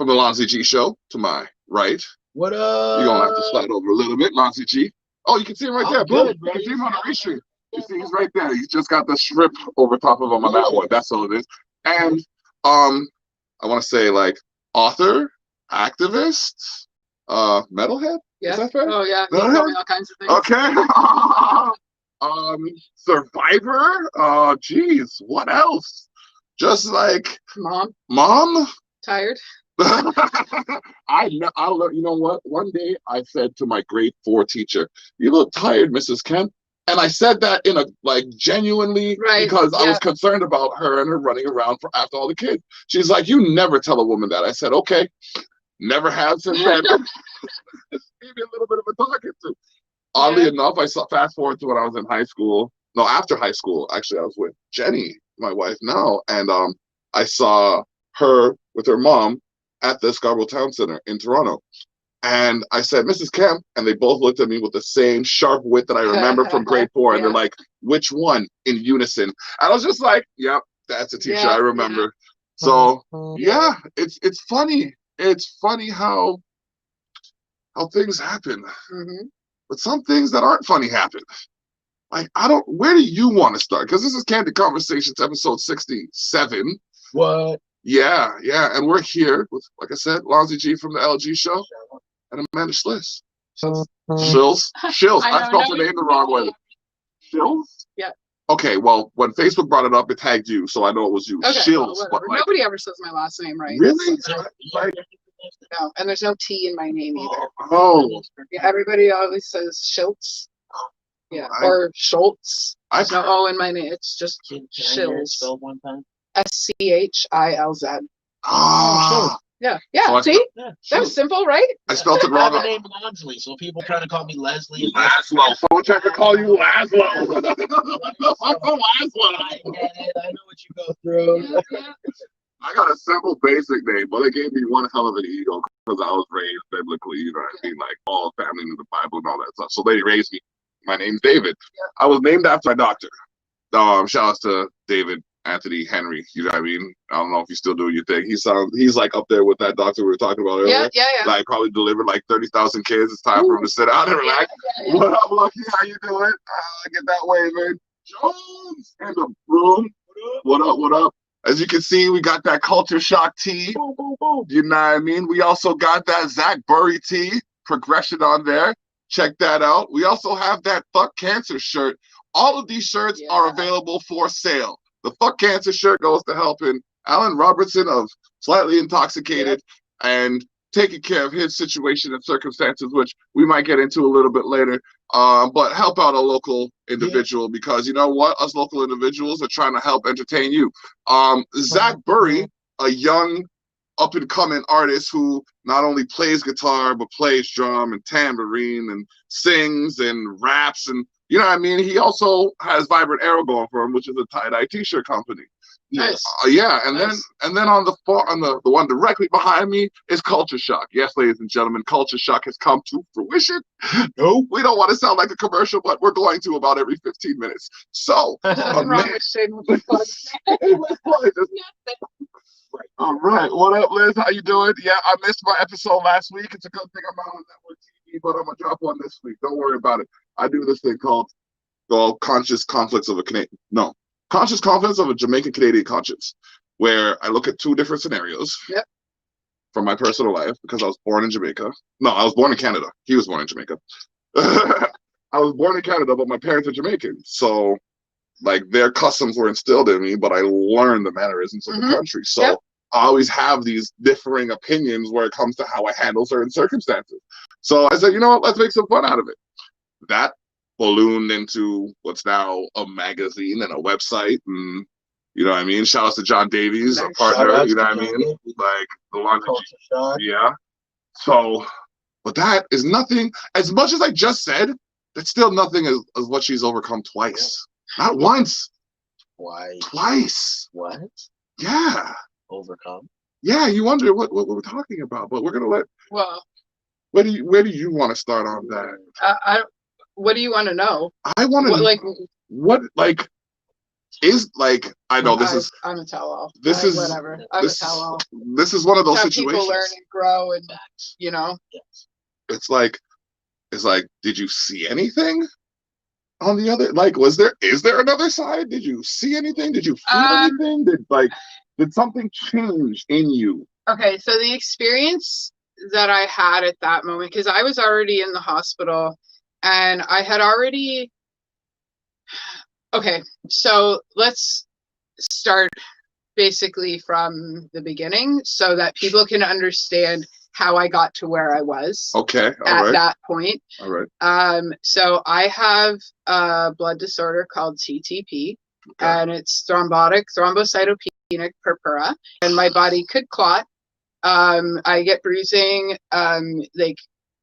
from the Lonzy G Show to my right. What up? You're gonna have to slide over a little bit, Lonzy G. Oh, you can see him right there. Boom. You can see him on the restream. You see he's right there. He's just got the strip over top of him on that one. That's all it is. And I want to say like author, activist, metalhead. Yeah. Is that fair? Oh yeah. You tell me all kinds of things. Okay. Survivor. Geez, what else? Just like mom. Tired. I learned, you know what? One day I said to my grade 4 teacher, "You look tired, Mrs. Kemp." And I said that in a like genuinely because I was concerned about her and her running around after all the kids. She's like, "You never tell a woman that." I said, "Okay." Never have since then. Gave me a little bit of a talking to. Oddly enough, I saw fast forward to when I was in high school. No, after high school, actually, I was with Jenny, my wife now, and I saw her with her mom at the Scarborough Town Center in Toronto. And I said, "Mrs. Kemp," and they both looked at me with the same sharp wit that I remember from grade 4. And they're like, "Which one?" in unison. And I was just like, "Yep, that's a teacher I remember." So yeah, it's funny. It's funny how things happen. But some things that aren't funny happen. Like, where do you want to start? Because this is Candid Conversations, episode 67. What? Yeah. And we're here with, like I said, Lonzy G from the LG Show and Amanda Schilz. Schilz? I spelled her name the wrong way. Schilz? Yeah. Okay, well, when Facebook brought it up, it tagged you, so I know it was you. Okay, Schilz. But like, nobody ever says my last name right. Really? No, and there's no T in my name either. Oh. Yeah, everybody always says Schilz. Yeah, or Schultz. There's no O in my name. It's just Schilz. Spell one time. SCHILZ. Ah. Yeah. So See? That was simple, right? I spelled it wrong. I have a name Lonsley, so people try to call me Leslie. Laszlo. Someone tried to call you Laszlo. I'm Laszlo. I get it. I know what you go through. I got a simple, basic name, but it gave me one hell of an ego because I was raised biblically, you know what I mean? Like all family in the Bible and all that stuff. So they raised me. My name's David. I was named after my doctor. Shout out to David Anthony Henry. You know what I mean? I don't know if he's still doing your thing. He's like up there with that doctor we were talking about earlier. Yeah. Like probably delivered like 30,000 kids. It's time for him to sit down and relax. What up, Lucky? How you doing? Get that waving. Jones in the room. What up? As you can see, we got that Culture Shock tee. Boom, boom, boom. You know what I mean? We also got that Zach Burry tee. Progression on there. Check that out. We also have that Fuck Cancer shirt. All of these shirts are available for sale. The Fuck Cancer shirt goes to helping Alan Robertson of Slightly Intoxicated and taking care of his situation and circumstances, which we might get into a little bit later. But help out a local individual because you know what? Us local individuals are trying to help entertain you. Zach Burry, a young up-and-coming artist who not only plays guitar, but plays drum and tambourine and sings and raps and, you know what I mean? He also has Vibrant Arrow going for him, which is a tie-dye t-shirt company. Nice. And then on the one directly behind me is Culture Shock. Yes, ladies and gentlemen, Culture Shock has come to fruition. No, we don't want to sound like a commercial, but we're going to about every 15 minutes. So, all right. What up, Liz? How you doing? Yeah, I missed my episode last week. It's a good thing I'm not on network TV, but I'm gonna drop one this week. Don't worry about it. I do this thing called Conscious Conflicts of a Jamaican Canadian Conscience, where I look at 2 different scenarios from my personal life because I was born in Jamaica. No, I was born in Canada. He was born in Jamaica. I was born in Canada, but my parents are Jamaican. So, like, their customs were instilled in me, but I learned the mannerisms of the country. So I always have these differing opinions where it comes to how I handle certain circumstances. So I said, you know what, let's make some fun out of it. That ballooned into what's now a magazine and a website. And, you know what I mean? Shout out to John Davies, a partner, you know what I mean? Like, the laundry. Yeah. So, but that is nothing, as much as I just said, that's still nothing as what she's overcome twice. Not once. Twice. What? Yeah. Overcome. Yeah, you wonder what we're talking about, but we're gonna let. Well, where do you want to start on that? What do you want to know? I want to like what like is like, I know this is, I'm a tell-all. This is whatever. I'm a tell-all. This is one of those How situations. people learn and grow, and you know. It's like, did you see anything on the other? Like, is there another side? Did you see anything? Did you feel anything? Did something change in you? Okay, so the experience that I had at that moment, because I was already in the hospital, and I had already. Okay, so let's start basically from the beginning so that people can understand how I got to where I was. Okay, at that point. All right. So I have a blood disorder called TTP, and it's thrombocytopenic purpura, and my body could clot. I get bruising, like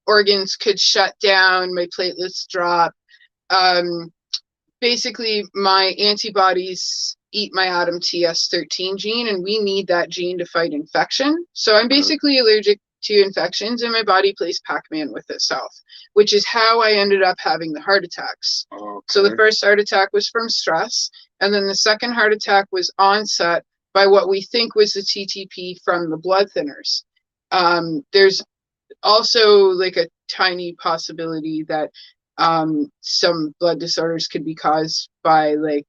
organs could shut down, my platelets drop. Basically, my antibodies eat my ADAM-TS13 gene, and we need that gene to fight infection. So I'm basically allergic to infections, and my body plays Pac-Man with itself, which is how I ended up having the heart attacks. Okay. So the first heart attack was from stress, and then the second heart attack was onset by what we think was the TTP from the blood thinners. There's also like a tiny possibility that some blood disorders could be caused by like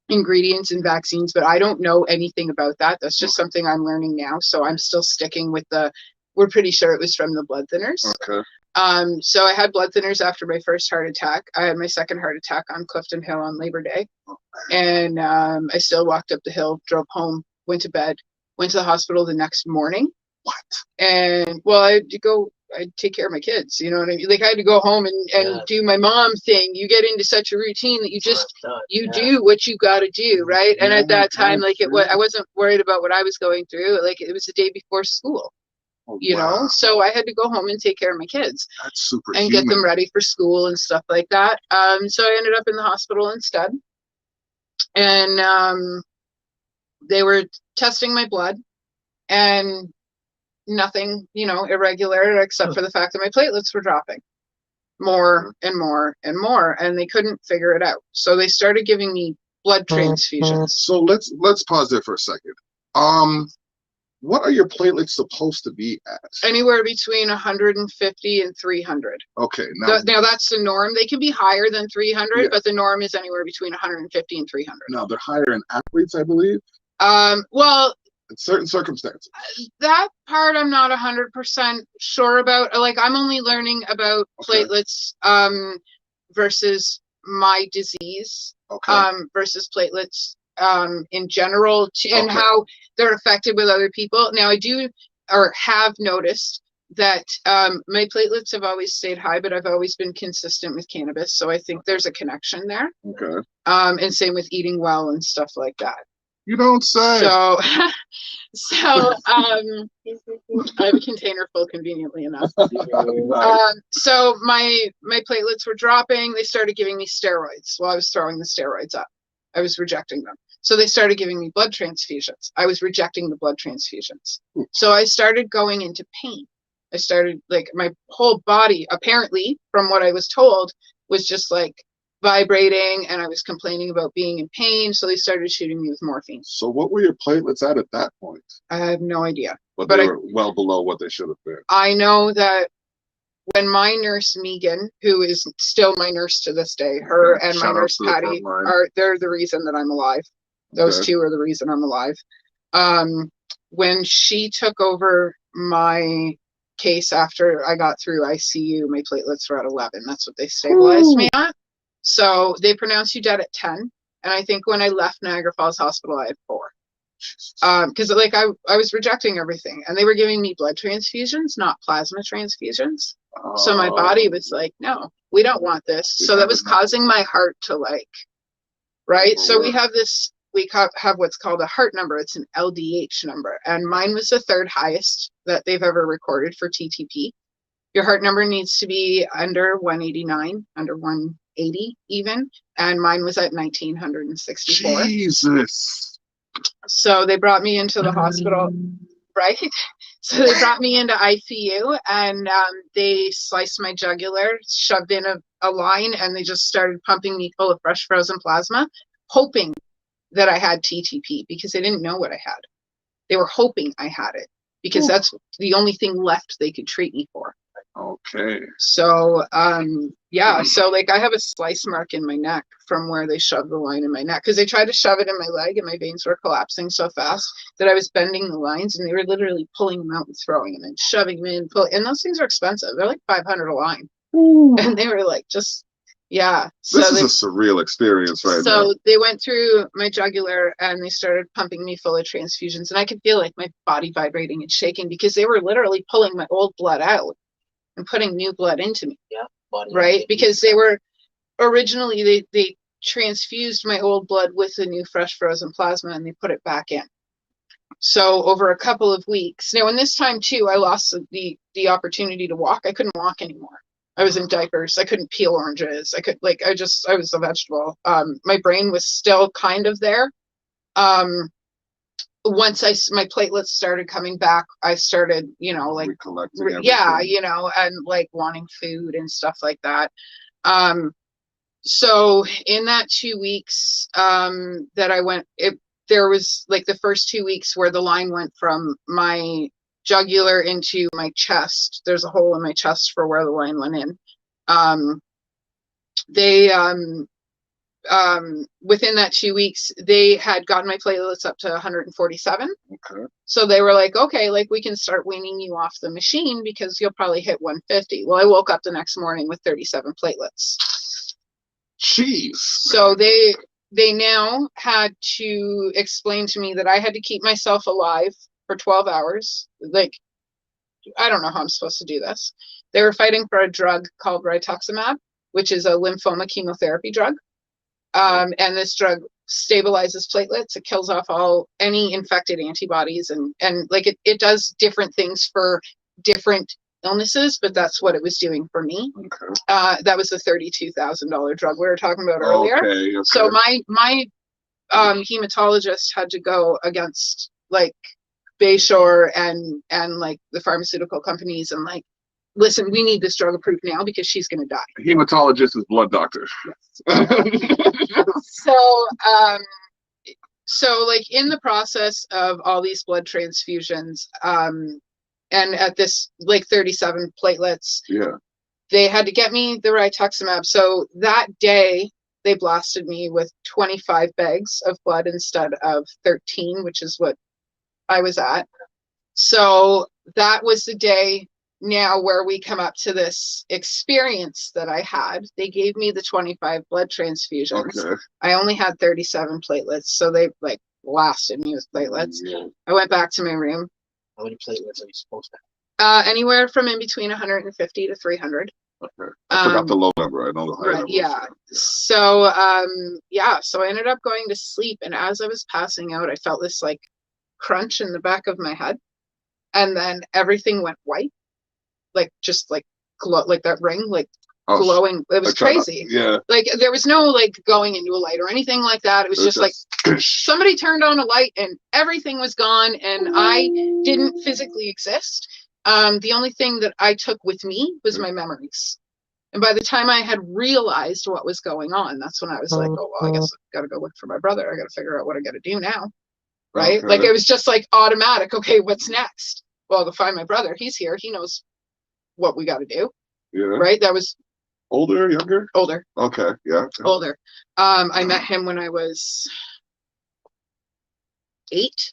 ingredients in vaccines, but I don't know anything about that. That's just something I'm learning now. So I'm still sticking with we're pretty sure it was from the blood thinners. Okay. So I had blood thinners after my first heart attack. I had my second heart attack on Clifton Hill on Labor Day. And I still walked up the hill, drove home, went to bed, went to the hospital the next morning. What? And well, I'd take care of my kids, you know what I mean? Like I had to go home and do my mom thing. You get into such a routine that you do what you got to do, right? And at that time, like I wasn't worried about what I was going through. Like it was the day before school, you know? So I had to go home and take care of my kids. That's super. And get them ready for school and stuff like that. So I ended up in the hospital instead. And they were testing my blood, and nothing, irregular, except for the fact that my platelets were dropping more and more and more, and they couldn't figure it out. So they started giving me blood transfusions. So let's pause there for a second. What are your platelets supposed to be at? Anywhere between 150 and 300. Okay. Now that's the norm. They can be higher than 300, but the norm is anywhere between 150 and 300. Now they're higher in athletes, I believe. Well, in certain circumstances. That part I'm not 100% sure about. Like I'm only learning about platelets versus my disease versus platelets in general, and how they're affected with other people. Now I do or have noticed that my platelets have always stayed high, but I've always been consistent with cannabis. So I think there's a connection there. Okay. And same with eating well and stuff like that. You don't say. So I have a container full conveniently enough. So my platelets were dropping. They started giving me steroids. Well, I was throwing the steroids up. I was rejecting them. So they started giving me blood transfusions. I was rejecting the blood transfusions. So I started going into pain. I started, like, my whole body, apparently, from what I was told, was just like vibrating, and I was complaining about being in pain. So they started shooting me with morphine. So what were your platelets at that point? I have no idea. But they were well below what they should have been. I know that when my nurse Megan, who is still my nurse to this day, her and my nurse Patty they're the reason that I'm alive. Those two are the reason I'm alive. When she took over my case after I got through ICU, my platelets were at 11. That's what they stabilized me at. So they pronounced you dead at 10. And I think when I left Niagara Falls Hospital, I had 4. Because like I was rejecting everything, and they were giving me blood transfusions, not plasma transfusions. So my body was like, no, we don't want this. So that was causing my heart to right? So we have what's called a heart number. It's an LDH number. And mine was the third highest that they've ever recorded for TTP. Your heart number needs to be under 189, under 180 even. And mine was at 1964. Jesus. So they brought me into the hospital, right? So they brought me into ICU, and they sliced my jugular, shoved in a line, and they just started pumping me full of fresh frozen plasma. hoping that I had TTP because they didn't know what I had. They were hoping I had it because that's the only thing left they could treat me for. Okay. So, yeah, so like I have a slice mark in my neck from where they shoved the line in my neck because they tried to shove it in my leg and my veins were collapsing so fast that I was bending the lines and they were literally pulling them out and throwing them and shoving them in. And those things are expensive. They're like $500 a line. Ooh. And they were like, just, yeah. This is a surreal experience right now. So they went through my jugular and they started pumping me full of transfusions. And I could feel like my body vibrating and shaking because they were literally pulling my old blood out and putting new blood into me. Yeah. Right? Because they were originally, they transfused my old blood with the new fresh frozen plasma and they put it back in. So over a couple of weeks. Now, in this time too, I lost the opportunity to walk. I couldn't walk anymore. I was in diapers. I couldn't peel oranges. I was a vegetable. My brain was still kind of there. Once my platelets started coming back, I started, like, yeah, and like wanting food and stuff like that. So in that 2 weeks, that I went, there was like the first 2 weeks where the line went from my jugular into my chest. There's a hole in my chest for where the line went in. Within that 2 weeks, they had gotten my platelets up to 147. Okay. So they were like, okay, like we can start weaning you off the machine because you'll probably hit 150. Well, I woke up the next morning with 37 platelets. Jeez. So they now had to explain to me that I had to keep myself alive for 12 hours. Like, I don't know how I'm supposed to do this. They were fighting for a drug called rituximab, which is a lymphoma chemotherapy drug. And this drug stabilizes platelets. It kills off any infected antibodies and like it does different things for different illnesses, but that's what it was doing for me. Okay. That was the $32,000 drug we were talking about earlier. Okay. So my hematologist had to go against like Bayshore and like the pharmaceutical companies and like, listen, we need this drug approved now because she's going to die. Hematologist is blood doctor. Yes. So like in the process of all these blood transfusions, and at this like 37 platelets, yeah, they had to get me the rituximab. So that day they blasted me with 25 bags of blood instead of 13, which is what I was at. So that was the day now where we come up to this experience that I had. They gave me the 25 blood transfusions. Okay. I only had 37 platelets, so they like blasted me with platelets. Yeah. I went back to my room. How many platelets are you supposed to have? Anywhere from in between 150 to 300. Okay. I forgot the low number. I know the high number. Yeah. So so I ended up going to sleep, and as I was passing out, I felt this like crunch in the back of my head, and then everything went white, like just like glow, like that ring, like glowing. It was crazy. Yeah. Like there was no like going into a light or anything like that. It was just like somebody turned on a light and everything was gone, and I didn't physically exist. The only thing that I took with me was my memories. And by the time I had realized what was going on, that's when I was like, oh, well, I guess I got to go look for my brother. I got to figure out what I got to do now. Right? Okay. Like it was just like automatic. Okay, what's next? Well, to find my brother. He's here. He knows what we got to do. Yeah. Right? That was older, younger? Older. Okay. Yeah. Okay. Older. I met him when I was 8.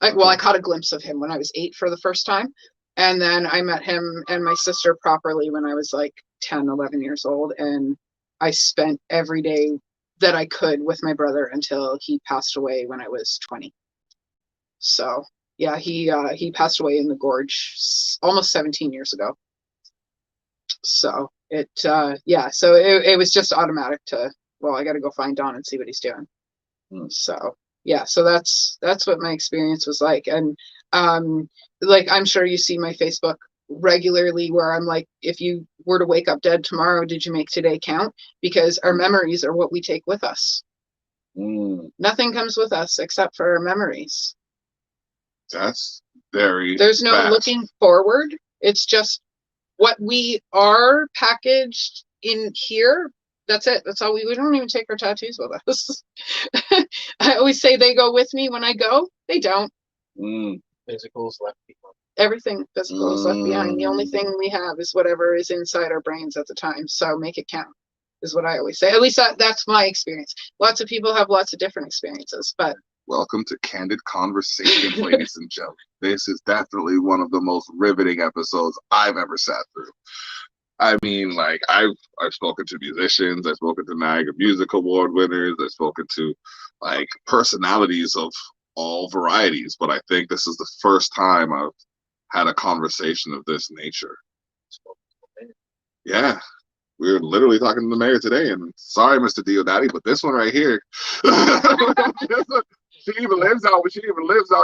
I caught a glimpse of him when I was 8 for the first time. And then I met him and my sister properly when I was like 10, 11 years old. And I spent every day that I could with my brother until he passed away when I was 20. So yeah, he passed away in the gorge almost 17 years ago. So it was just automatic to, well, I got to go find Don and see what he's doing. So yeah, so that's what my experience was like. And like I'm sure you see my Facebook regularly where I'm like, if you were to wake up dead tomorrow, did you make today count? Because our memories are what we take with us. Nothing comes with us except for our memories. That's there's no looking forward. It's just what we are packaged in here That's it. That's all we don't even take our tattoos with us. I always say they go with me when I go. They don't. Physical is left behind. Everything physical is left behind. The only thing we have is whatever is inside our brains at the time. So make it count, is what I always say. At least that's my experience. Lots of people have lots of different experiences, but. Welcome to Candid Conversations, ladies and gentlemen. This is definitely one of the most riveting episodes I've ever sat through. I mean, like, I've spoken to musicians, I've spoken to Niagara Music Award winners, I've spoken to, like, personalities of all varieties, but I think this is the first time I've had a conversation of this nature. Yeah. We were literally talking to the mayor today, and sorry, Mr. Diodati, but this one right here, she even lives out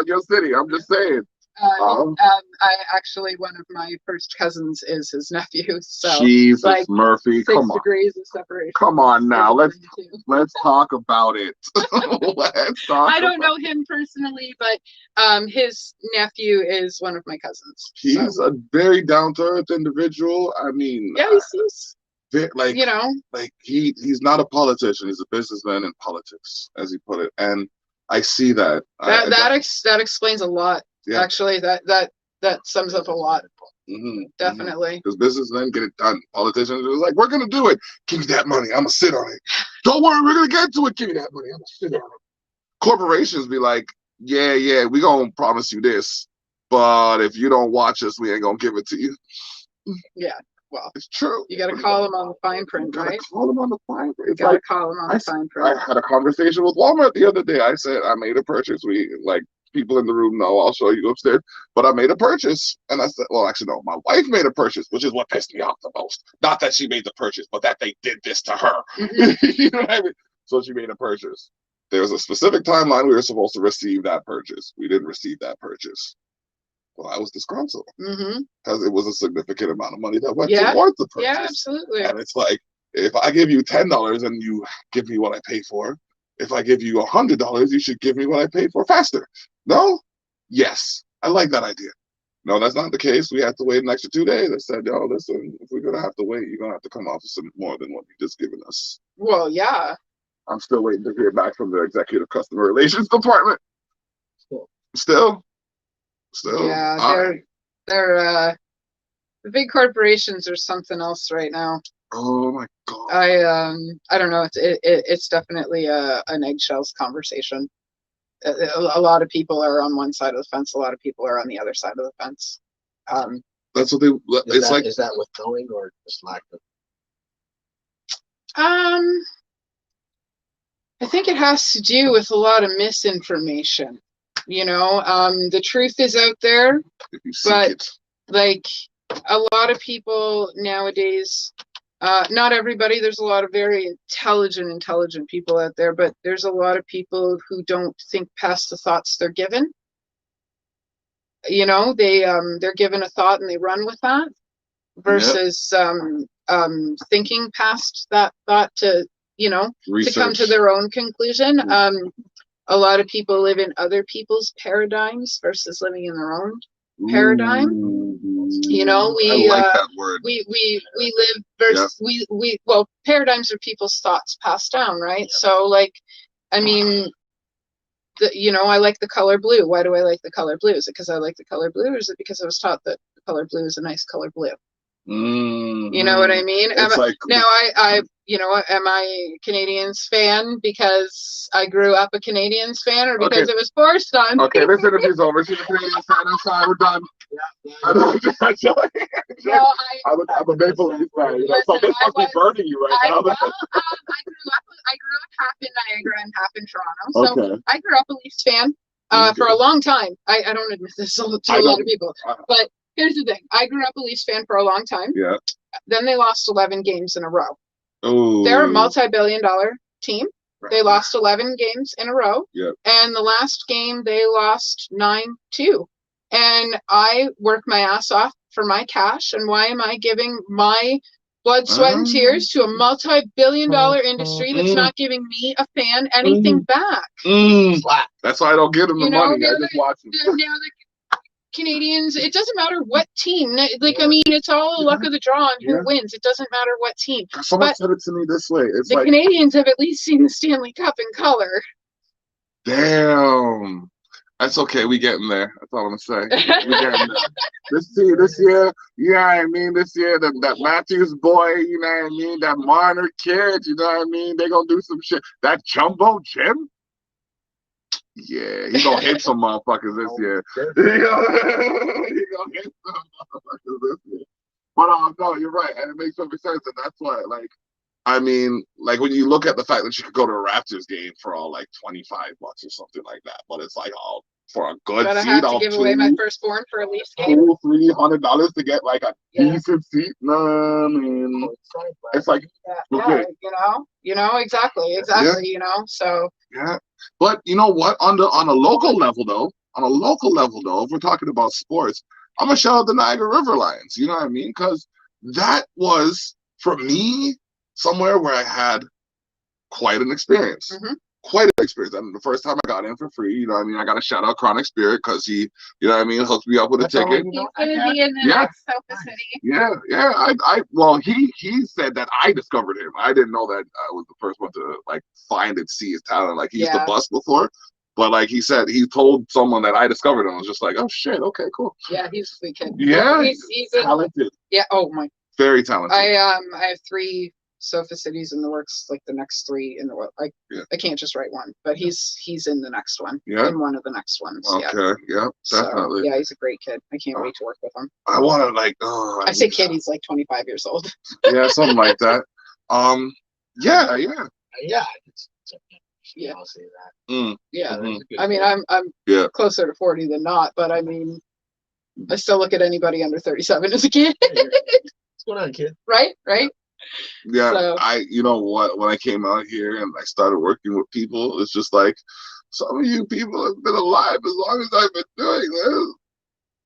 your city. I'm just saying. I actually, one of my first cousins is his nephew. So Jesus, like, Murphy, 6 degrees of separation. Come on now, let's talk about it. I don't know him personally, but his nephew is one of my cousins. He's a very down to earth individual. I mean, yeah, he's like, you know, like he's not a politician. He's a businessman in politics, as he put it, and I see that. That explains a lot. Yeah. Actually, that sums up a lot. Definitely. Because businessmen get it done. Politicians are like, we're gonna do it. Give me that money. I'm gonna sit on it. Don't worry, we're gonna get to it. Give me that money. I'm gonna sit on it. Corporations be like, yeah, we gonna promise you this, but if you don't watch us, we ain't gonna give it to you. Yeah. Well, it's true. You got to call them on the fine print, right? Call them on the fine print. You got to call them on the fine print. I had a conversation with Walmart the other day. I said I made a purchase. People in the room know. I'll show you upstairs. But I made a purchase, and I said, well, actually, no. My wife made a purchase, which is what pissed me off the most. Not that she made the purchase, but that they did this to her. You know what I mean? So she made a purchase. There was a specific timeline we were supposed to receive that purchase. We didn't receive that purchase. Well, I was disgruntled because it was a significant amount of money that went towards the purchase. Yeah, absolutely. And it's like, if I give you $10 and you give me what I pay for, if I give you $100, you should give me what I paid for faster. No? Yes. I like that idea. No, that's not the case. We have to wait an extra 2 days. I said, yo, listen, if we're going to have to wait, you're going to have to come off with some more than what you just given us. Well, yeah. I'm still waiting to hear back from the executive customer relations department. Still. Yeah, they're the big corporations are something else right now. Oh my God. I don't know. It's definitely an eggshells conversation. A lot of people are on one side of the fence. A lot of people are on the other side of the fence. That's what they. Is that with knowing or just lack of? I think it has to do with a lot of misinformation. You know, the truth is out there, but like a lot of people nowadays, not everybody, there's a lot of very intelligent people out there, but there's a lot of people who don't think past the thoughts they're given. You know, they're given a thought and they run with that versus thinking past that thought to, you know, research. To come to their own conclusion. A lot of people live in other people's paradigms versus living in their own paradigm. You know, I like that word. We live versus well, paradigms are people's thoughts passed down, right? So like, I mean, you know, I like the color blue. Why do I like the color blue? Is it because I like the color blue, or is it because I was taught that the color blue is a nice color blue? You know what I mean? You know, am I a Canadians fan because I grew up a Canadians fan, or because it was forced on? Okay, this interview's over. She's a Canadians fan. I'm sorry, we're done. I'm a Maple Leafs fan. You know, so this must be burning you right now. I grew up half in Niagara and half in Toronto, so I grew up a Leafs fan for a long time. I don't admit this to a lot of people, but here's the thing. I grew up a Leafs fan for a long time. Yeah. Then they lost 11 games in a row. Oh. They're a multi-billion-dollar team. Right. They lost 11 games in a row. Yep. And the last game they lost 9-2. And I work my ass off for my cash. And why am I giving my blood, sweat, and tears to a multi-billion-dollar industry that's not giving me, a fan, anything back? That's why I don't give them the money. I just watch them. Canadians, it doesn't matter what team. Like, I mean, it's all the luck of the draw and who wins. It doesn't matter what team. Someone said it to me this way. It's the like, Canadians have at least seen the Stanley Cup in color. Damn. That's okay. We getting there. That's all I'm gonna say. We getting there. This year, you know what I mean? This year, that Matthews boy, you know what I mean? That Marner kid, you know what I mean? They gonna do some shit. That Jumbo Jim? Yeah, he gonna hit some motherfuckers this year. He gonna hit some motherfuckers this year. But no, you're right, and it makes perfect sense, and that's why, like, I mean, like when you look at the fact that you could go to a Raptors game for all like $25 or something like that, but it's like for a good but seat, I have to give away my firstborn for a Leafs game. $300 to get like a decent seat. No, I mean, it's like okay. You know, exactly, you know. So but you know what? On a local level though, if we're talking about sports, I'm gonna shout out the Niagara River Lions. You know what I mean? Because that was for me somewhere where I had quite an experience. Quite an experience. I mean, the first time I got in for free, you know what I mean? I got to shout out Chronic Spirit because he, you know what I mean, hooked me up with a ticket. He's going to be in the next Sofa City. Well, he said that I discovered him. I didn't know that I was the first one to, like, find and see his talent. Like, he used to bust before. But, like, he said, he told someone that I discovered him. I was just like, oh, shit, okay, cool. Yeah, he's a sweet kid. Yeah, he's talented. Yeah, oh, my. Very talented. I have 3 Sofa Cities in the works, like the next 3 in the work. Like I can't just write one, but he's in the next one. In one of the next ones. Okay, yeah, definitely. So, yeah, he's a great kid. I can't wait to work with him. I want to I say kid, he's like 25 years old. Yeah, something like that. Yeah. I'll say that. Yeah, I mean, I'm closer to 40 than not, but I mean, I still look at anybody under 37 as a kid. What's going on, kid? Right? Yeah, so, you know what? When I came out here and I started working with people, it's just like some of you people have been alive as long as I've been doing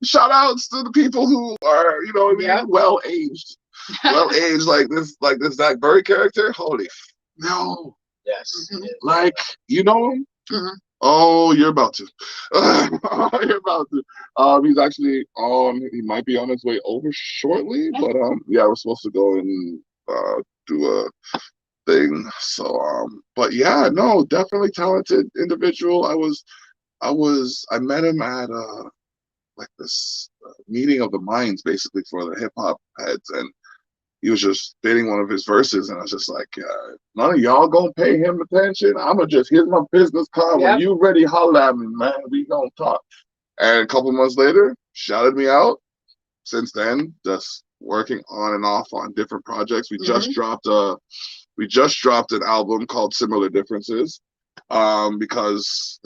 this. Shout outs to the people who are, you know, well aged, like this Zach Berry character. Holy no! Yes, like you know him. Oh, you're about to. You're about to. He's actually he might be on his way over shortly, but we're supposed to go and do a thing. So but yeah, no, definitely talented individual. I met him at like this meeting of the minds, basically for the hip hop heads, and he was just spitting one of his verses, and I was just like, none of y'all gonna pay him attention. I'm gonna just, here's my business card. When you ready, holla at me, man. We gonna talk. And a couple months later, shouted me out. Since then, just working on and off on different projects. We just dropped an album called Similar Differences. Because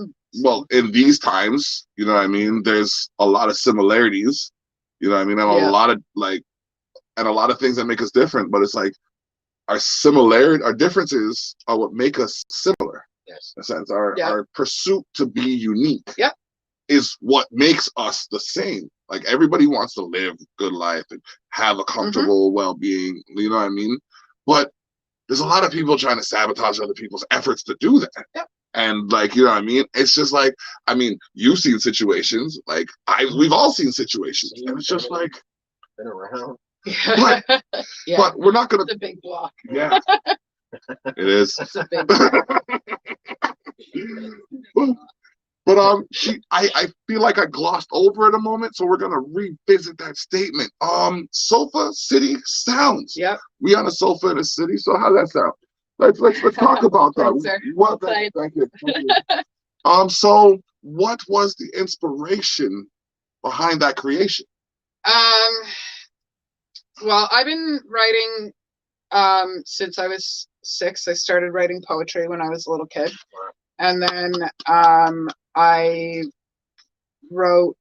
well, in these times, you know what I mean, there's a lot of similarities, you know what I mean, and a lot of things that make us different, but it's like our differences are what make us similar. Yes. In a sense, our pursuit to be unique is what makes us the same. Like everybody wants to live a good life and have a comfortable well-being, you know what I mean? But there's a lot of people trying to sabotage other people's efforts to do that. Yep. And like, you know what I mean? It's just like, I mean, you've seen situations, like we've all seen situations, and it's just like been around. But we're not gonna. It's a big block. Yeah, it is. It's a big block. But I feel like I glossed over it a moment, so we're gonna revisit that statement. Sofa City sounds. Yep. We on a sofa in a city. So how does that sound? Let's talk about that. Thank you. So what was the inspiration behind that creation? Well, I've been writing since I was 6. I started writing poetry when I was a little kid. And then I wrote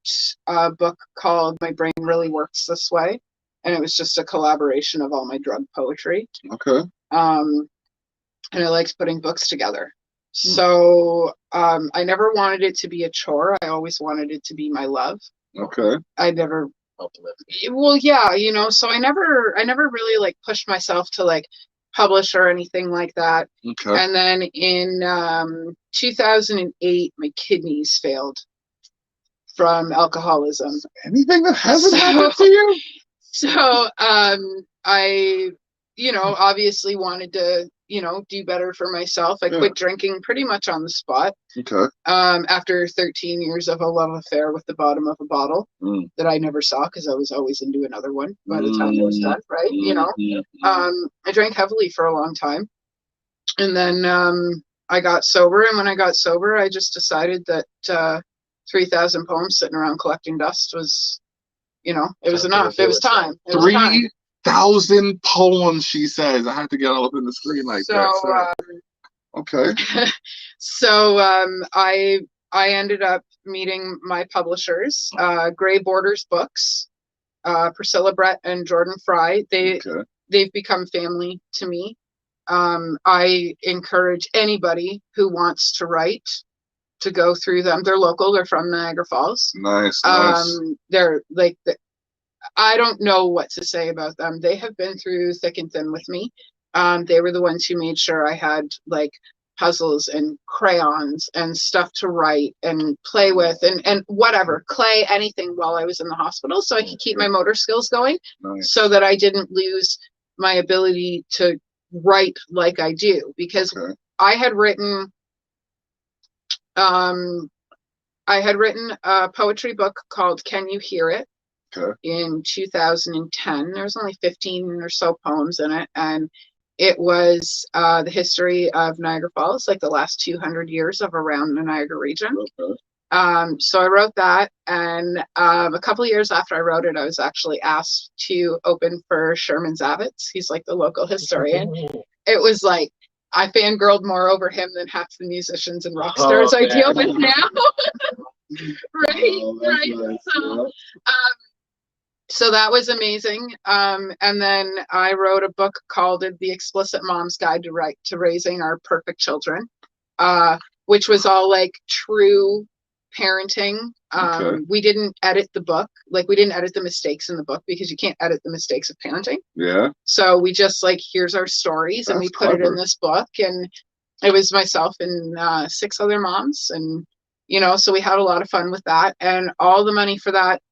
a book called My Brain Really Works This Way. And it was just a collaboration of all my drug poetry. Okay. And I liked putting books together. So I never wanted it to be a chore. I always wanted it to be my love. Okay. I never well, yeah, you know, so I never really like pushed myself to like publish or anything like that. Okay. And then in 2008, my kidneys failed from alcoholism. Anything that hasn't happened to you? So, I, obviously wanted to, do better for myself. I quit drinking pretty much on the spot. Okay. After 13 years of a love affair with the bottom of a bottle that I never saw because I was always into another one by the time it was done, right? I drank heavily for a long time. And then I got sober. And when I got sober, I just decided that 3,000 poems sitting around collecting dust was, it was enough. It was time. 3,000 poems, she says. I had to get all up in the screen like that. Okay. So I ended up meeting my publishers, Gray Borders Books, Priscilla Brett and Jordan Fry. They've become family to me. I encourage anybody who wants to write to go through them. They're local. They're from Niagara Falls. Nice. They're like, I don't know what to say about them. They have been through thick and thin with me. They were the ones who made sure I had like puzzles and crayons and stuff to write and play with and whatever, clay, anything while I was in the hospital so I could keep my motor skills going so that I didn't lose my ability to write like I do, because I had written a poetry book called Can You Hear It? In 2010. There was only 15 or so poems in it, and it was the history of Niagara Falls, like the last 200 years of around the Niagara region. So I wrote that, and a couple of years after I wrote it, I was actually asked to open for Sherman Zavitz. He's like the local historian. It was like I fangirled more over him than half the musicians and rock stars I deal with now. Right. So that was amazing. And then I wrote a book called The Explicit Mom's Guide to Raising Our Perfect Children, which was all like true parenting. We didn't edit the book. Like we didn't edit the mistakes in the book because you can't edit the mistakes of parenting. Yeah. So we just like, here's our stories. That's and we put it in this book. And it was myself and 6 other moms. And, so we had a lot of fun with that. And all the money for that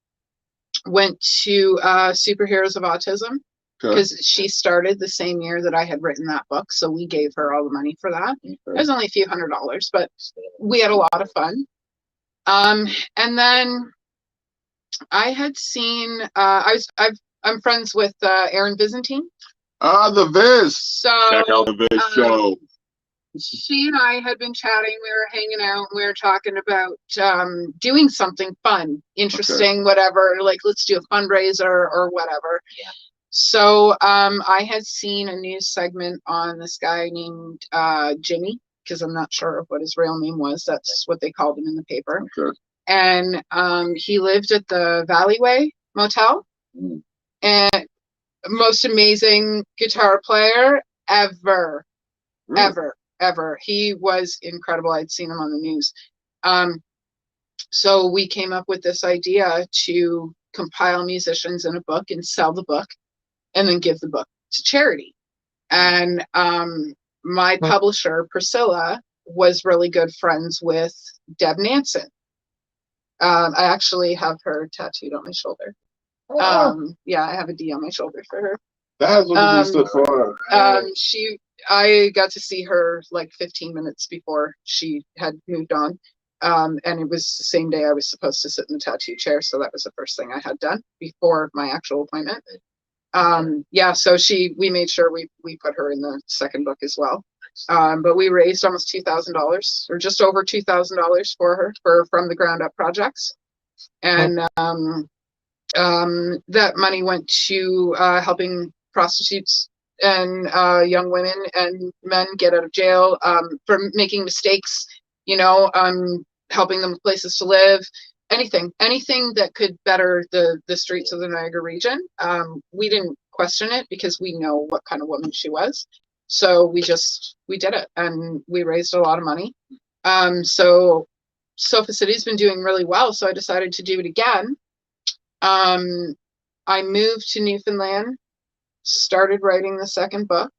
went to Superheroes of Autism because she started the same year that I had written that book. So we gave her all the money for that. It was only a few $100s, but we had a lot of fun. And then I had seen, I'm friends with Erin Byzantine. The Viz. So check out the Viz show. She and I had been chatting. We were hanging out. We were talking about doing something fun, interesting, whatever. Like, let's do a fundraiser or whatever. Yeah. So I had seen a news segment on this guy named Jimmy, because I'm not sure what his real name was. That's what they called him in the paper. And he lived at the Valleyway Motel. And most amazing guitar player ever. Really? Ever. He was incredible. I'd seen him on the news. So we came up with this idea to compile musicians in a book and sell the book and then give the book to charity. And my publisher, Priscilla, was really good friends with Deb Nansen. I actually have her tattooed on my shoulder. Yeah, I have a D on my shoulder for her. That's what you stood for. I got to see her like 15 minutes before she had moved on. And it was the same day I was supposed to sit in the tattoo chair. So that was the first thing I had done before my actual appointment. So we made sure we put her in the second book as well. But we raised almost $2,000 or just over $2,000 for her from the ground up projects. And that money went to helping prostitutes and young women and men get out of jail for making mistakes, helping them with places to live, anything that could better the streets of the Niagara region. We didn't question it because we know what kind of woman she was. So we did it, and we raised a lot of money. So Sofa City's been doing really well. So I decided to do it again. I moved to Newfoundland, started writing the second book,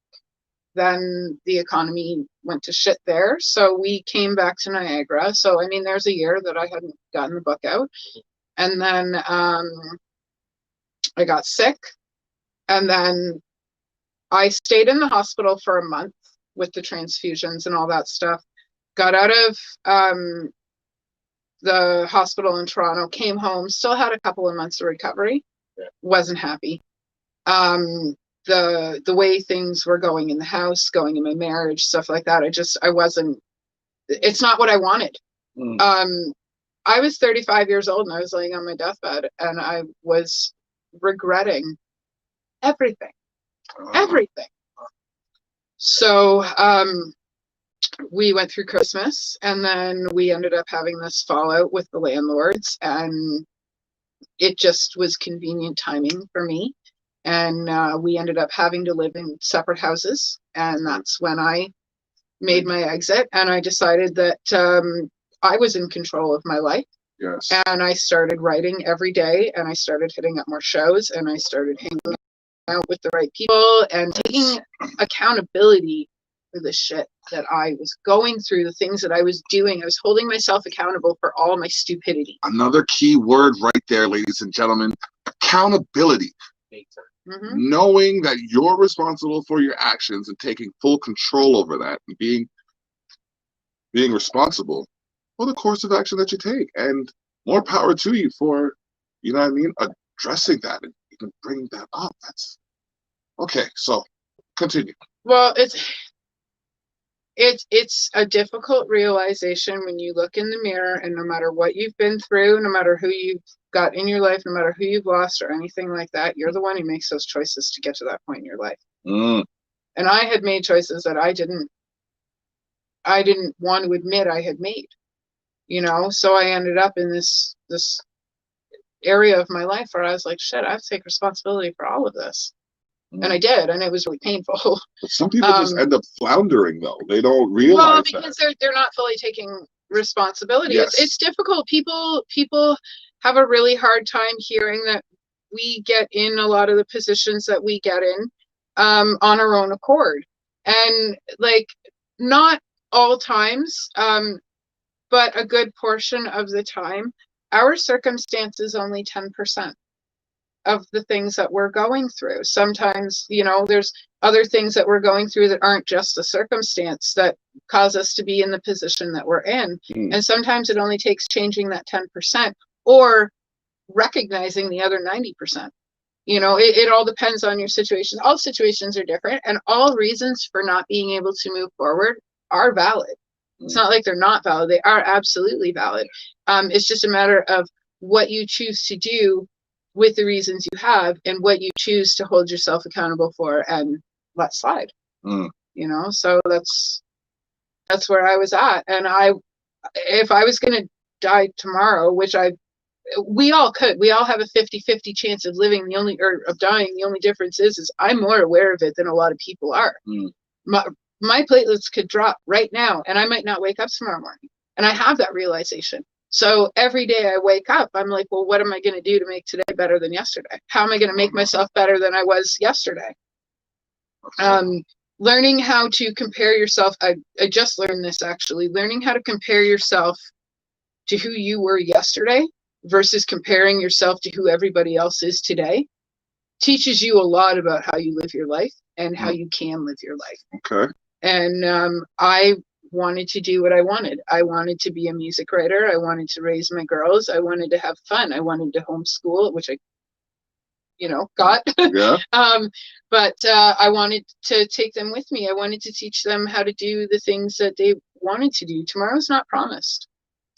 then the economy went to shit there. So we came back to Niagara. So, I mean, there's a year that I hadn't gotten the book out. And then I got sick. And then I stayed in the hospital for a month with the transfusions and all that stuff. Got out of the hospital in Toronto, came home, still had a couple of months of recovery. Wasn't happy. The way things were going in the house, going in my marriage, stuff like that. I wasn't, it's not what I wanted. I was 35 years old and I was laying on my deathbed and I was regretting everything. So, we went through Christmas and then we ended up having this fallout with the landlords, and it just was convenient timing for me. And we ended up having to live in separate houses. And that's when I made my exit. And I decided that I was in control of my life. Yes. And I started writing every day, and I started hitting up more shows, and I started hanging out with the right people and taking accountability for the shit that I was going through, the things that I was doing. I was holding myself accountable for all my stupidity. Another key word right there, ladies and gentlemen, accountability. Knowing that you're responsible for your actions and taking full control over that, and being responsible for the course of action that you take. And more power to you for, you know what I mean, addressing that and even bringing that up. That's okay. So continue. Well, it's a difficult realization when you look in the mirror, and no matter what you've been through, no matter who you've got in your life, no matter who you've lost or anything like that, you're the one who makes those choices to get to that point in your life. And I had made choices that I didn't want to admit I had made, you know. So I ended up in this area of my life where I was like, shit, I have to take responsibility for all of this. And I did, and it was really painful. But some people just end up floundering, though. They don't realize because they're not fully taking responsibility. Yes. It's difficult. People have a really hard time hearing that we get in a lot of the positions that we get in on our own accord. And like, not all times, but a good portion of the time, our circumstance is only 10% of the things that we're going through. Sometimes, you know, there's other things that we're going through that aren't just the circumstance that cause us to be in the position that we're in. And sometimes it only takes changing that 10% or recognizing the other 90%. You know, it all depends on your situation. All situations are different, and all reasons for not being able to move forward are valid. It's not like they're not valid. They are absolutely valid. It's just a matter of what you choose to do with the reasons you have, and what you choose to hold yourself accountable for and let slide. You know, so that's where I was at. And if I was going to die tomorrow, which we all have a 50-50 chance of living, of dying. The only difference is I'm more aware of it than a lot of people are. My platelets could drop right now, and I might not wake up tomorrow morning. And I have that realization. So every day I wake up, I'm like, well, what am I going to do to make today better than yesterday? How am I going to make myself better than I was yesterday? Learning how to compare yourself. I just learned this, actually. Learning how to compare yourself to who you were yesterday versus comparing yourself to who everybody else is today teaches you a lot about how you live your life and how you can live your life. Okay. And I wanted to do what I wanted. I wanted to be a music writer. I wanted to raise my girls. I wanted to have fun. I wanted to homeschool, which I, got. Yeah. But I wanted to take them with me. I wanted to teach them how to do the things that they wanted to do. Tomorrow's not promised.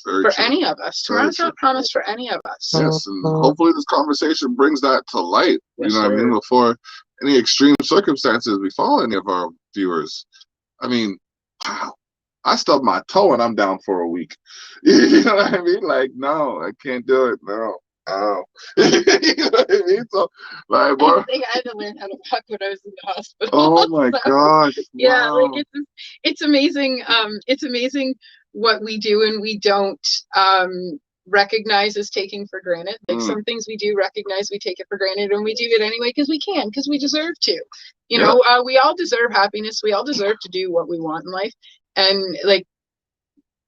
For any of us. Tomorrow's not promised for any of us. Yes, and hopefully this conversation brings that to light. Yes, you know what I mean? Before any extreme circumstances befall any of our viewers. I mean, wow. I stubbed my toe and I'm down for a week. You know what I mean? Like, no, I can't do it. No. Oh. You know what I mean? So, like, I think I had to learn how to walk when I was in the hospital. Oh my gosh. Yeah, wow. like it's amazing. It's amazing what we do and we don't recognize as taking for granted. Like some things we do recognize we take it for granted, and we do it anyway because we can, because we deserve to. You know, we all deserve happiness. We all deserve to do what we want in life. And like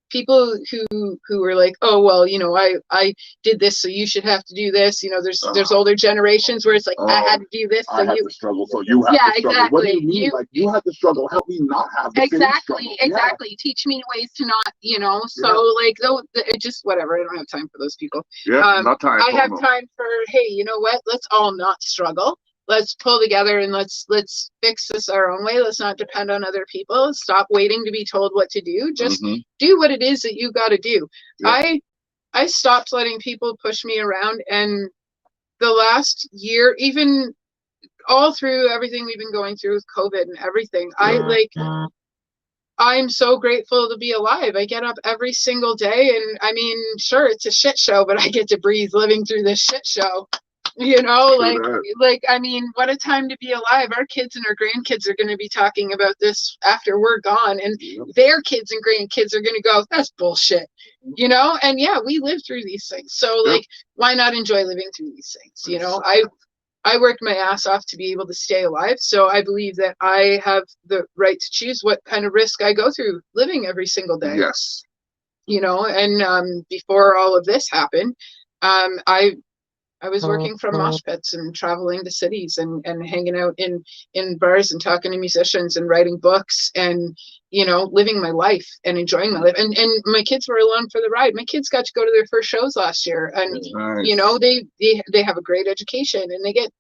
people who are like, oh well, you know, I did this, so you should have to do this. You know, there's older generations where it's like, I had to do this, so I had to struggle, so you have to struggle. Exactly. What do you mean? Like, you had to struggle, help me not have the exactly same exactly teach me ways to not, you know. So like, though, it just whatever. I don't have time for those people. Not time. I have time for, hey, you know what, let's all not struggle. Let's pull together and let's fix this our own way. Let's not depend on other people. Stop waiting to be told what to do. Just do what it is that you got to do. I stopped letting people push me around, and the last year, even all through everything we've been going through with COVID and everything, I'm so grateful to be alive. I get up every single day, and I mean, sure, it's a shit show, but I get to breathe living through this shit show. You know, like, I mean, what a time to be alive. Our kids and our grandkids are going to be talking about this after we're gone, and their kids and grandkids are going to go, that's bullshit, you know? And yeah, we live through these things. So like, why not enjoy living through these things? You know, I worked my ass off to be able to stay alive. So I believe that I have the right to choose what kind of risk I go through living every single day. Yes. You know, and before all of this happened, I was working from mosh pits and traveling to cities and hanging out in bars and talking to musicians and writing books and, you know, living my life and enjoying my life. And my kids were along for the ride. My kids got to go to their first shows last year, and you know, they have a great education, and they get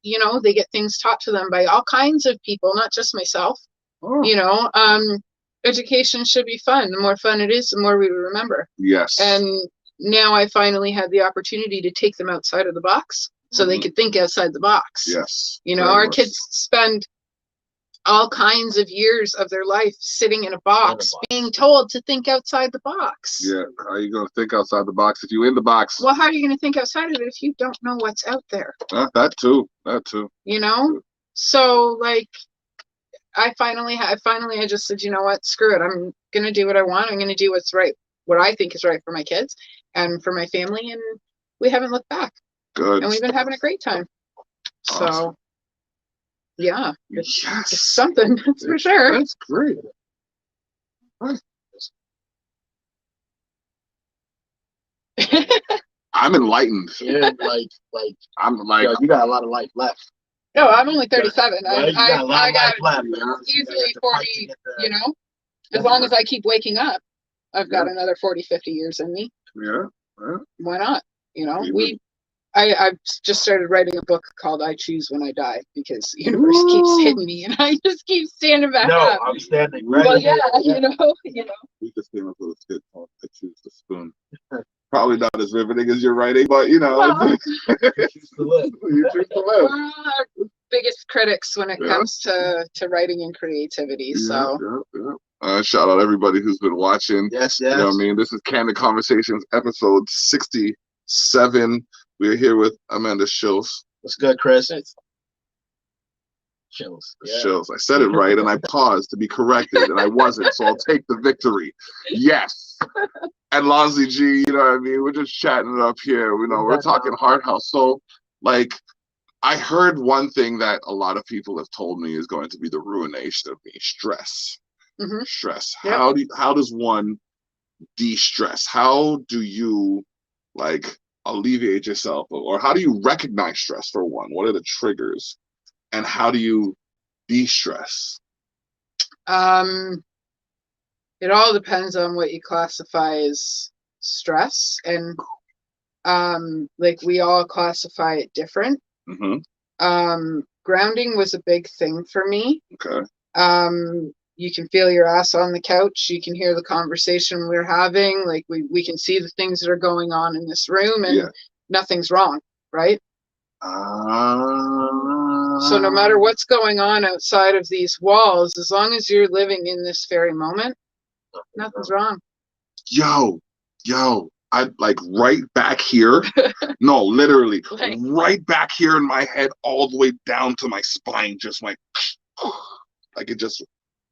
things taught to them by all kinds of people, not just myself. You know, education should be fun. The more fun it is, the more we remember. Yes. And now I finally had the opportunity to take them outside of the box so they could think outside the box. Yes. You know, our kids spend all kinds of years of their life sitting in a box, being told to think outside the box. Yeah. How are you going to think outside the box if you're in the box? Well, how are you going to think outside of it if you don't know what's out there? That too. You know? So like, I just said, you know what, screw it. I'm going to do what I want. I'm going to do what's right, what I think is right for my kids and for my family. And we haven't looked back. Good. And we've been having a great time. Awesome. So yeah, it's something, that's for sure. That's great. I'm enlightened. Yeah, like I'm like, you got a lot of life left. No, I'm only 37. I got easily 40, you know, as long as I keep waking up, I've got another 40, 50 years in me. Yeah. Why not? You know, I've just started writing a book called I Choose When I Die, because the universe keeps hitting me and I just keep standing back up. I'm standing right. Well, yeah, you know. We just came up with a skit called I Choose the Spoon. Probably not as riveting as your writing, but you know. Well, you choose to live. We're our biggest critics when it comes to writing and creativity. So shout out everybody who's been watching. Yes. You know what I mean? This is Candid Conversations, episode 67. We're here with Amanda Schilz. What's good, Chris? Schilz. Schilz. I said it right, and I paused to be corrected, and I wasn't, so I'll take the victory. Yes. And Lonzy G, you know what I mean? We're just chatting it up here. You know, we're talking Hard House. So, like, I heard one thing that a lot of people have told me is going to be the ruination of me: stress. Stress. Yep. How does one de-stress? How do you, like, alleviate yourself, or how do you recognize stress, for one? What are the triggers, and how do you de-stress? It all depends on what you classify as stress, and like, we all classify it different. Grounding was a big thing for me. Okay. You can feel your ass on the couch. You can hear the conversation we're having. Like, we can see the things that are going on in this room, and nothing's wrong, right? So no matter what's going on outside of these walls, as long as you're living in this very moment, nothing's wrong. Yo, I like right back here. No, literally, right back here in my head, all the way down to my spine, just like it just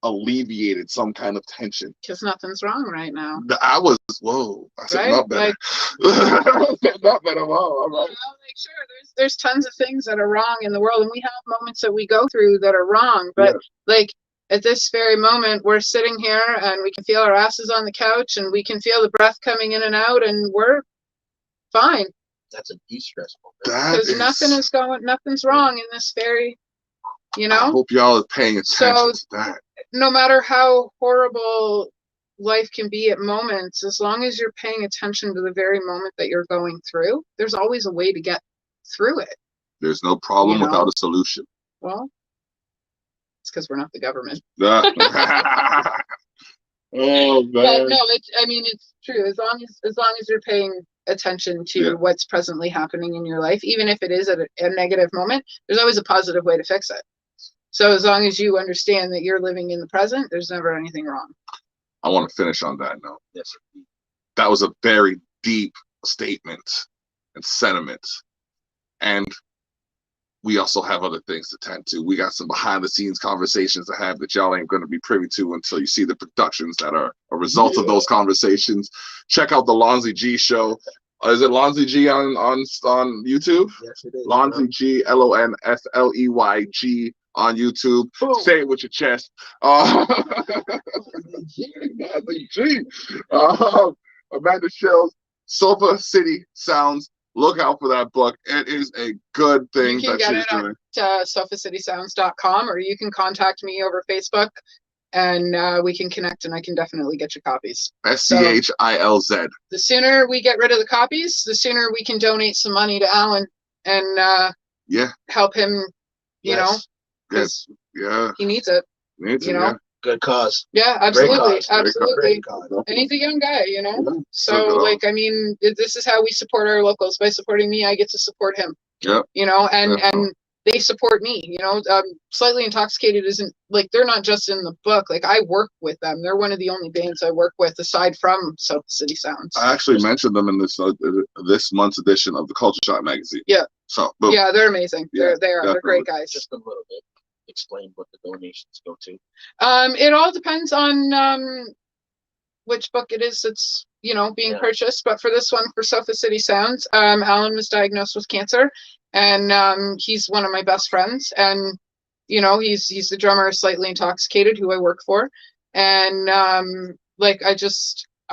alleviated some kind of tension. Because nothing's wrong right now. I said right? not better. Not better at all. Right. Like, sure, there's tons of things that are wrong in the world, and we have moments that we go through that are wrong. But like at this very moment, we're sitting here and we can feel our asses on the couch, and we can feel the breath coming in and out, and we're fine. That's a de-stressful. Because nothing's wrong in this very, you know. I hope y'all are paying attention to that. No matter how horrible life can be at moments, as long as you're paying attention to the very moment that you're going through, there's always a way to get through it. There's no problem without a solution. Well, it's because we're not the government. Oh man. But no, it's true. As long as you're paying attention to what's presently happening in your life, even if it is at a negative moment, there's always a positive way to fix it. So as long as you understand that you're living in the present, there's never anything wrong. I want to finish on that note. Yes. That was a very deep statement and sentiment. And we also have other things to tend to. We got some behind the scenes conversations to have that y'all ain't going to be privy to until you see the productions that are a result of those conversations. Check out the Lonzy G show. Is it Lonzy G on YouTube? Yes, it is. Lonzy G, LONFLEYG on YouTube. Boom. Say it with your chest. Lonzy G. Amanda Schilz, Sofa City Sounds. Look out for that book. It is a good thing that she's doing. sofacitysounds.com, or you can contact me over Facebook, and we can connect, and I can definitely get you copies. SCHILZ. The sooner we get rid of the copies, the sooner we can donate some money to Alan and help him, you know, because he needs it. You know? Good cause. Yeah, absolutely. Absolutely. Great cause. And he's a young guy, you know? So, like, I mean, this is how we support our locals. By supporting me, I get to support him. Yep. You know, and they support me, you know. Slightly Intoxicated isn't, like, they're not just in the book. Like, I work with them. They're one of the only bands I work with aside from Sofa City Sounds. I actually mentioned them in this month's edition of the Culture Shock magazine. Yeah. So, boom. Yeah, they're amazing. They're great guys. Just a little bit. Explain what the donations go to. It all depends on which book it is that's, you know, being purchased. But for this one, for Sofa City Sounds, Alan was diagnosed with cancer, and he's one of my best friends, and you know, he's the drummer of Slightly Intoxicated, who I work for, and like,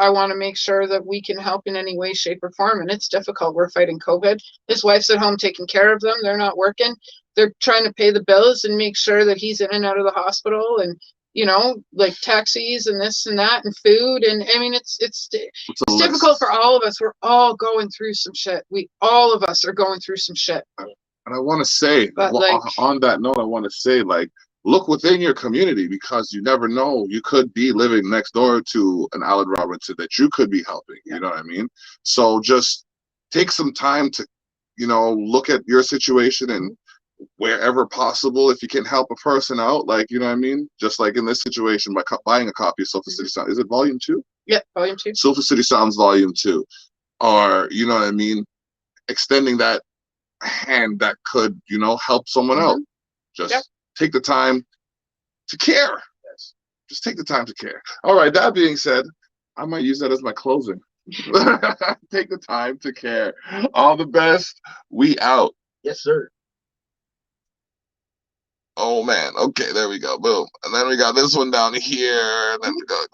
I want to make sure that we can help in any way, shape, or form. And it's difficult. We're fighting COVID. His wife's at home taking care of them. They're not working. They're trying to pay the bills and make sure that he's in and out of the hospital, and, you know, like taxis and this and that and food. And I mean, it's difficult for all of us. We're all going through some shit. All of us are going through some shit. And I want to say, on that note, I want to say, like, look within your community, because you never know. You could be living next door to an Alan Robinson that you could be helping. You know what I mean? So just take some time to, you know, look at your situation, and wherever possible, if you can help a person out, like, you know what I mean? Just like in this situation, by buying a copy of Sofa City Sounds. Is it volume 2? Yeah, volume 2. Sofa City Sounds volume 2. Or, you know what I mean? Extending that hand that could, you know, help someone out. Just take the time to care. Just take the time to care. All right, that being said, I might use that as my closing. Take the time to care. All the best. We out. Yes, sir. Oh man, okay, there we go, boom. And then we got this one down here, and then we got